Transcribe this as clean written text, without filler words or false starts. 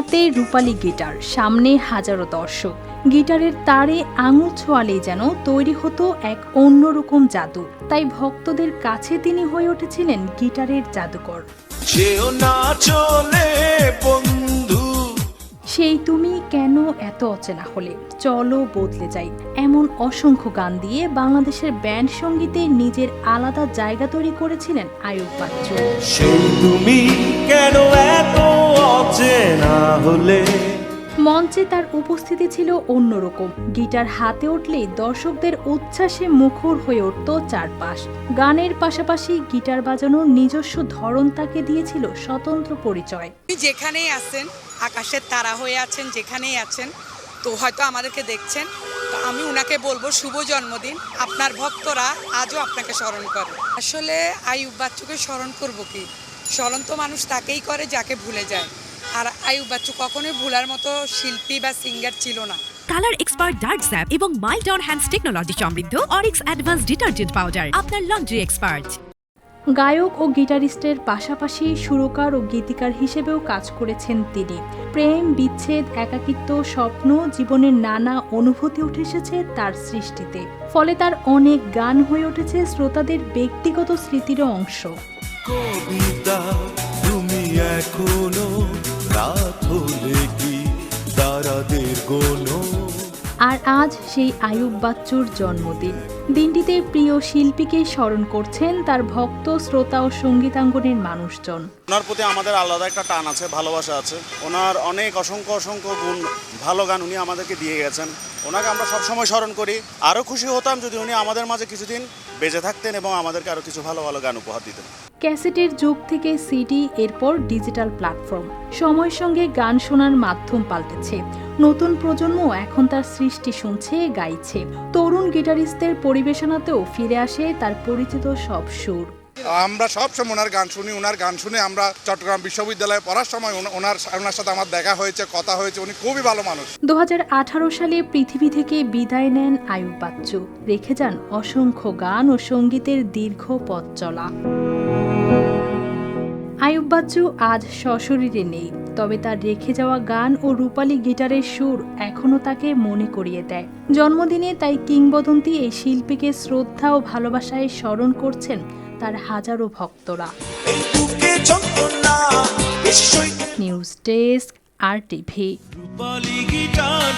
হাতে রূপালী গিটার, সামনে হাজারো দর্শক। গিটারের তারে আঙুল ছোঁয়ালেই যেন তৈরি হতো এক অন্যরকম জাদু। তাই ভক্তদের কাছে তিনি হয়ে উঠেছিলেন গিটারের জাদুকর। সেই তুমি কেন এত অচেনা হলে, চলো বদলে যাই, এমন অসংখ্য গান দিয়ে বাংলাদেশের ব্যান্ড সঙ্গীতে নিজের আলাদা জায়গা তৈরি করেছিলেন আইয়ুব বাচ্চু। সেই তুমি কেন এত অচেনা হলে। মঞ্চে তার উপস্থিতি ছিল অন্যরকম। গিটার হাতে উঠলেই দর্শকদের উচ্ছ্বাসে মুখর হয়ে উঠত চারপাশ। গানের পাশাপাশি গিটার বাজানোর নিজস্ব ধরন তাকে দিয়েছিল স্বতন্ত্র পরিচয়। যেখানেই আছেন, আকাশের তারা হয়ে আছেন, যেখানেই আছেন, তো হয়তো আমাদেরকে দেখছেন, তো আমি উনাকে বলবো শুভ জন্মদিন। আপনার ভক্তরা আজও আপনাকে স্মরণ করে। আসলে আইয়ুব বাচ্চুকে স্মরণ করবো কি, স্মরণ তো মানুষ তাকেই করে যাকে ভুলে যায়। আর আইয়ুব বাচ্চু কখনোই ভুলার মতো শিল্পী বা সিঙ্গার ছিল না। কালার এক্সপার্ট ডার্ক স্যাপ এবং মাইল্ড অন হ্যান্ডস টেকনোলজি সমৃদ্ধ অরিক্স অ্যাডভান্স ডিটারজেন্ট পাউডার আপনার লন্ড্রি এক্সপার্ট। গায়ক ও গিটারিস্টের পাশাপাশি সুরকার ও গীতিকার হিসেবেও কাজ করেছেন তিনি। প্রেম, বিচ্ছেদ, একাকিত্ব, স্বপ্ন, জীবনের নানা অনুভূতি উঠে এসেছে তার সৃষ্টিতে। ফলে তার অনেক গান হয়ে উঠেছে শ্রোতাদের ব্যক্তিগত স্মৃতিরও অংশ। কবিতা তুমি এখনো রাত হলে কি তারাদের গোনো। আর আজ সেই আইয়ুব বাচ্চুর জন্মদিন। দিনটিতে প্রিয় শিল্পীকে স্মরণ করছেন তার ভক্ত, শ্রোতা ও সঙ্গীতাঙ্গনের মানুষজন। ওনার প্রতি আমাদের আলাদা একটা টান আছে, ভালোবাসা আছে। ওনার অনেক অসংখ্য গুণ, ভালো গান উনি আমাদেরকে দিয়ে গেছেন। ওনাকে আমরা সবসময় স্মরণ করি। আরও খুশি হতাম যদি উনি আমাদের মাঝে কিছুদিন বেঁচে থাকতেন এবং আমাদেরকে আরও কিছু ভালো গান উপহার দিতেন। ক্যাসেটের যুগ থেকে সিডি, এরপর ডিজিটাল প্ল্যাটফর্ম। সময়ের সঙ্গে গান শোনার মাধ্যম পাল্টেছে। নতুন প্রজন্ম এখন তার সৃষ্টি শুনছে, গাইছে। তরুণ গিটারিস্টদের পরিবেশনাতেও ফিরে আসে তার পরিচিত সব সুর। আমরা সবসময় ওনার গান শুনি। ওনার গান শুনে আমরা চট্টগ্রাম বিশ্ববিদ্যালয়ে পড়ার সময় ওনার সাথে আমার দেখা হয়েছে, কথা হয়েছে। উনি খুবই ভালো মানুষ। 2018 সালে পৃথিবী থেকে বিদায় নেন আইয়ুব বাচ্চু। রেখে যান অসংখ্য গান ও সঙ্গীতের দীর্ঘ পথ চলা। আইয়ুব বাচ্চু আজ সশরীরে নেই, তবে তার রেখে যাওয়া গান ও রূপালী গিটারের সুর এখনো তাকে মনে করিয়ে দেয়। জন্মদিনে তাই কিংবদন্তি এই শিল্পীকে শ্রদ্ধা ও ভালোবাসায় স্মরণ করছেন তার হাজারো ভক্তরা। News desk, RTV। রূপালী গিটার